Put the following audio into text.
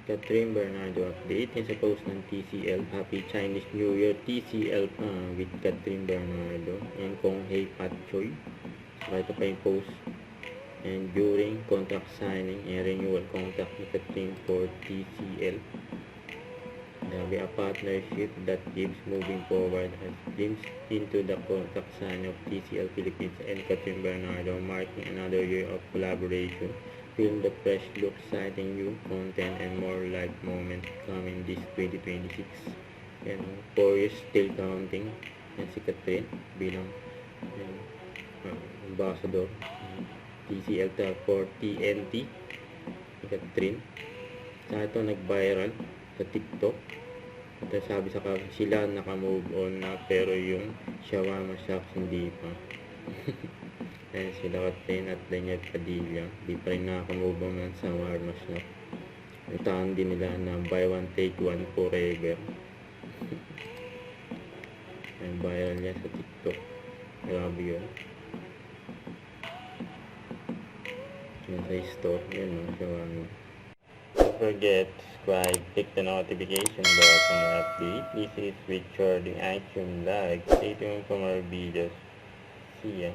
Catherine Bernardo update. Yan sa post ng TCL. Happy Chinese New Year TCL pa with Catherine Bernardo. And Kong Hei Pat Choi. So ito pa yung post. And during contract signing and renewal contract ni Catherine for TCL. There will be a partnership that keeps moving forward as glimpsed into the contract signing of TCL Philippines and Catherine Bernardo, marking another year of collaboration. Film the fresh look, exciting new content and more live moments coming this 2026. And 4 years still counting. And si Catherine bilang ambassador TCL for TNT. Si Catherine. Sa ito nag-viral sa TikTok. At sabi sa sila naka-move on na pero yung shawarma shops hindi pa. Ayan sila Catherine at Daniel Padilla. Di pa rin naka-move on ng shawarma shop. Itahan din nila na buy one take one forever. Ayan viral niya sa TikTok. Grabe yun. Yan sa store. Yan o, shawarma. Don't forget to subscribe, click the notification bell for more update. This is Richard, the iTunes Live. Stay tuned for more videos. See ya.